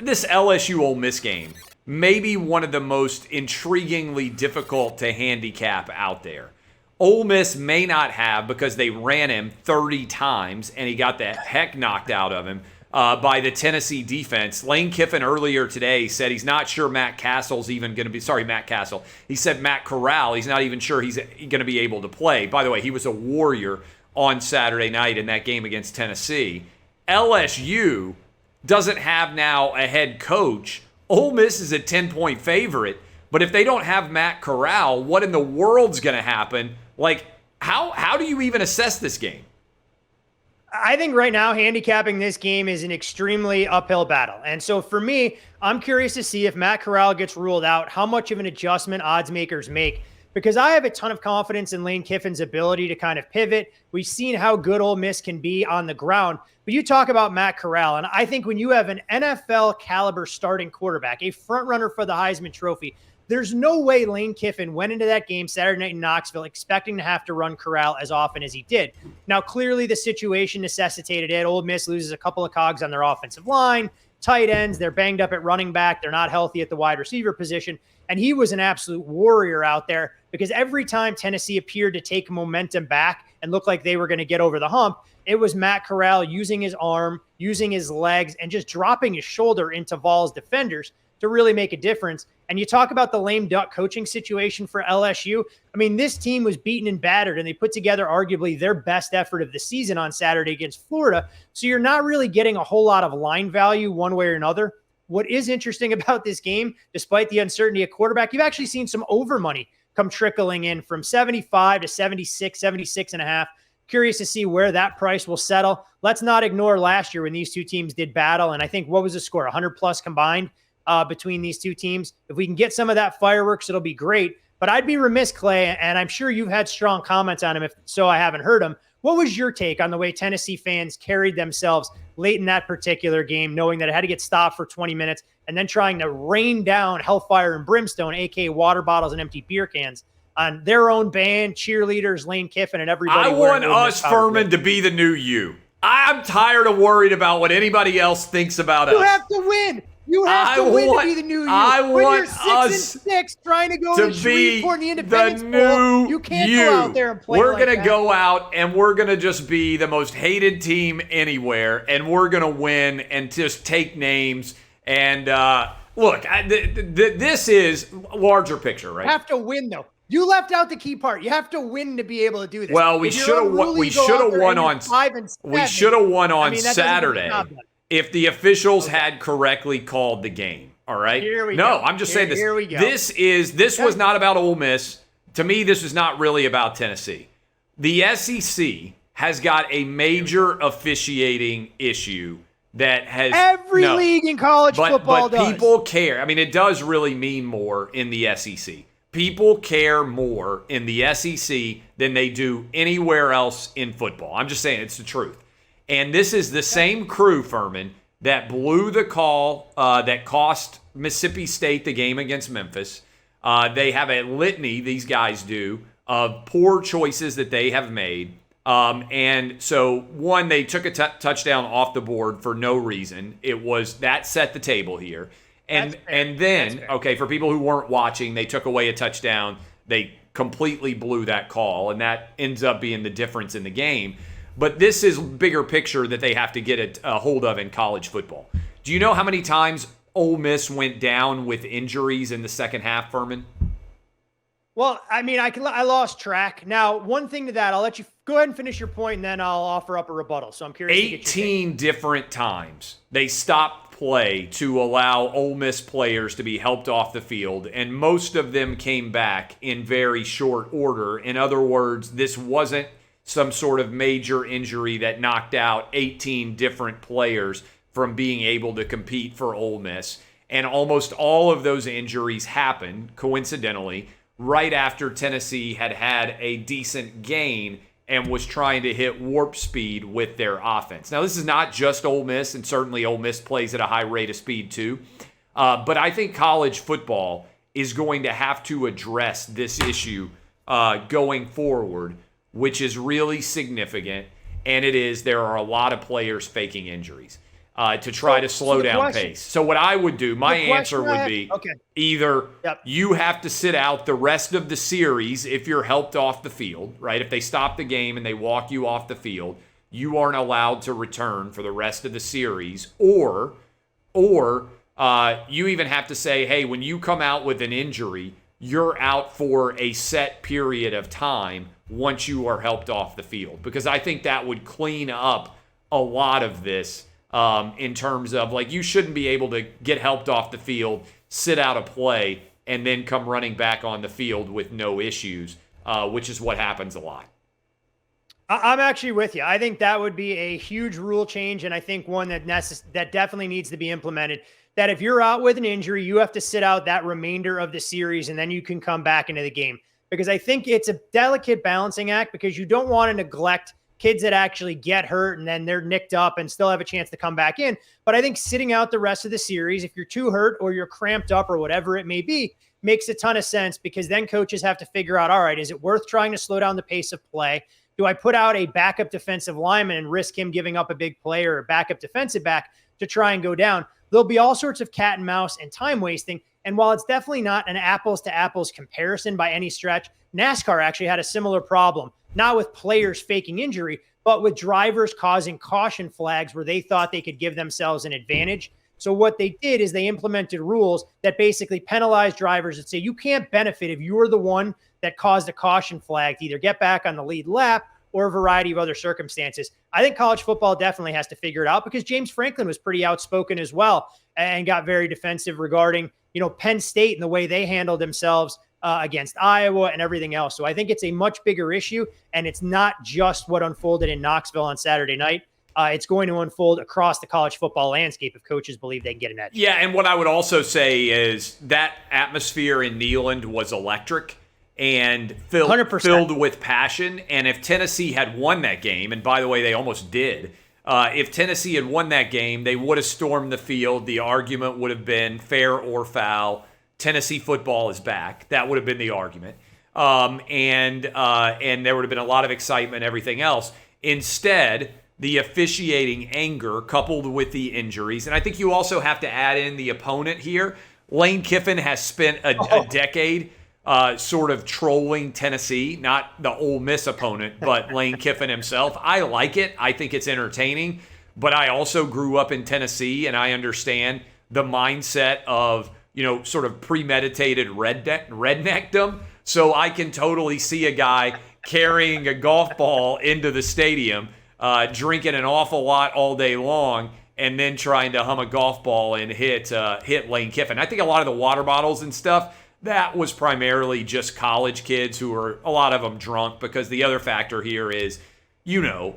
this LSU Ole Miss game may be one of the most intriguingly difficult to handicap out there. Ole Miss may not have, because they ran him 30 times and he got the heck knocked out of him by the Tennessee defense. Lane Kiffin earlier today said he's not sure Matt Castle. He said Matt Corral, he's not even sure he's going to be able to play. By the way, he was a warrior on Saturday night in that game against Tennessee. LSU doesn't have now a head coach. Ole Miss is a 10-point favorite. But if they don't have Matt Corral, what in the world's going to happen? Like, how do you even assess this game? I think right now handicapping this game is an extremely uphill battle. And so for me, I'm curious to see if Matt Corral gets ruled out, how much of an adjustment odds makers make, because I have a ton of confidence in Lane Kiffin's ability to kind of pivot. We've seen how good Ole Miss can be on the ground. But you talk about Matt Corral, and I think when you have an NFL caliber starting quarterback, a front runner for the Heisman Trophy, there's no way Lane Kiffin went into that game Saturday night in Knoxville expecting to have to run Corral as often as he did. Now, clearly the situation necessitated it. Ole Miss loses a couple of cogs on their offensive line, tight ends, they're banged up at running back, they're not healthy at the wide receiver position, and he was an absolute warrior out there, because every time Tennessee appeared to take momentum back and look like they were going to get over the hump, it was Matt Corral using his arm, using his legs, and just dropping his shoulder into Vols defenders to really make a difference. And you talk about the lame duck coaching situation for LSU. I mean, this team was beaten and battered, and they put together arguably their best effort of the season on Saturday against Florida. So you're not really getting a whole lot of line value one way or another. What is interesting about this game, despite the uncertainty at quarterback, you've actually seen some over money come trickling in from 75 to 76, 76 and a half. Curious to see where that price will settle. Let's not ignore last year when these two teams did battle. And I think, what was the score? 100 plus combined between these two teams. If we can get some of that fireworks, it'll be great. But I'd be remiss, Clay, and I'm sure you've had strong comments on him, if so I haven't heard them. What was your take on the way Tennessee fans carried themselves late in that particular game, knowing that it had to get stopped for 20 minutes and then trying to rain down hellfire and brimstone, aka water bottles and empty beer cans, on their own band, cheerleaders, Lane Kiffin, and everybody? I want us, Furman, to be the new you. I'm tired of worrying about what anybody else thinks about us. You have to win. You have to win to be the new you. When you're 6-6 trying to go to Shreveport in the Independence Bowl, you can't go out there and play We're like going that. to go out and we're going to just be the most hated team anywhere, and we're going to win and just take names. And look, this is larger picture, right? You have to win, though. You left out the key part. You have to win to be able to do this. Well, we should have won. We should have won on Saturday. If the officials had correctly called the game, all right? I'm just saying this. Here we go. This was not about Ole Miss. To me, this is not really about Tennessee. The SEC has got a major officiating issue that has every league in college football does. But people care. I mean, it does really mean more in the SEC. People care more in the SEC than they do anywhere else in football. I'm just saying, it's the truth. And this is the same crew, Furman, that blew the call that cost Mississippi State the game against Memphis. They have a litany, these guys do, of poor choices that they have made. And so, one, they took a touchdown off the board for no reason. That set the table here. And then, okay, for people who weren't watching, they took away a touchdown. They completely blew that call, and that ends up being the difference in the game. But this is bigger picture that they have to get a hold of in college football. Do you know how many times Ole Miss went down with injuries in the second half, Furman? Well, I mean, I lost track. Now, one thing to that, I'll let you go ahead and finish your point, and then I'll offer up a rebuttal. So I'm curious. 18 different times they stopped play to allow Ole Miss players to be helped off the field, and most of them came back in very short order. In other words, this wasn't some sort of major injury that knocked out 18 different players from being able to compete for Ole Miss. And almost all of those injuries happened, coincidentally, right after Tennessee had a decent gain and was trying to hit warp speed with their offense. Now, this is not just Ole Miss, and certainly Ole Miss plays at a high rate of speed too. But I think college football is going to have to address this issue going forward, which is really significant, and there are a lot of players faking injuries. to try to slow down pace. So what I would do, my answer would be either you have to sit out the rest of the series if you're helped off the field, right? If they stop the game and they walk you off the field, you aren't allowed to return for the rest of the series, or you even have to say, hey, when you come out with an injury, you're out for a set period of time once you are helped off the field. Because I think that would clean up a lot of this in terms of, like, you shouldn't be able to get helped off the field, sit out a play, and then come running back on the field with no issues, which is what happens a lot. I'm actually with you. I think that would be a huge rule change, and I think one that definitely needs to be implemented, that if you're out with an injury, you have to sit out that remainder of the series, and then you can come back into the game. Because I think it's a delicate balancing act, because you don't want to neglect kids that actually get hurt and then they're nicked up and still have a chance to come back in. But I think sitting out the rest of the series, if you're too hurt or you're cramped up or whatever it may be, makes a ton of sense, because then coaches have to figure out, all right, is it worth trying to slow down the pace of play? Do I put out a backup defensive lineman and risk him giving up a big play, or a backup defensive back to try and go down? There'll be all sorts of cat and mouse and time wasting. And while it's definitely not an apples to apples comparison by any stretch, NASCAR actually had a similar problem, not with players faking injury, but with drivers causing caution flags where they thought they could give themselves an advantage. So what they did is they implemented rules that basically penalize drivers that say you can't benefit if you're the one that caused a caution flag to either get back on the lead lap or a variety of other circumstances. I think college football definitely has to figure it out, because James Franklin was pretty outspoken as well and got very defensive regarding, Penn State and the way they handled themselves against Iowa and everything else. So I think it's a much bigger issue, and it's not just what unfolded in Knoxville on Saturday night. It's going to unfold across the college football landscape if coaches believe they can get an edge. Yeah, and what I would also say is that atmosphere in Neyland was electric and filled with passion. And if Tennessee had won that game, and by the way, they almost did, if Tennessee had won that game, they would have stormed the field. The argument would have been fair or foul. Tennessee football is back. That would have been the argument. And there would have been a lot of excitement, everything else. Instead, the officiating anger coupled with the injuries, and I think you also have to add in the opponent here. Lane Kiffin has spent a decade sort of trolling Tennessee, not the Ole Miss opponent, but Lane Kiffin himself. I like it. I think it's entertaining. But I also grew up in Tennessee, and I understand the mindset of, sort of premeditated redneckdom. So I can totally see a guy carrying a golf ball into the stadium, drinking an awful lot all day long, and then trying to hum a golf ball and hit Lane Kiffin. I think a lot of the water bottles and stuff, that was primarily just college kids who were, a lot of them, drunk, because the other factor here is,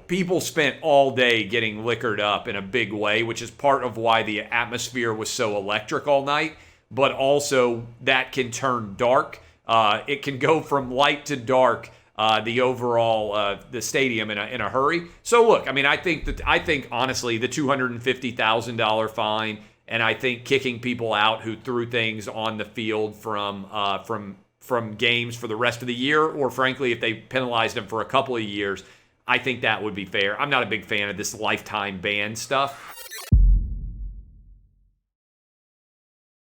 people spent all day getting liquored up in a big way, which is part of why the atmosphere was so electric all night. But also that can turn dark. It can go from light to dark, the overall the stadium in a hurry. So look, I think honestly the $250,000 fine, and I think kicking people out who threw things on the field from games for the rest of the year, or frankly if they penalized them for a couple of years, I think that would be fair. I'm not a big fan of this lifetime ban stuff.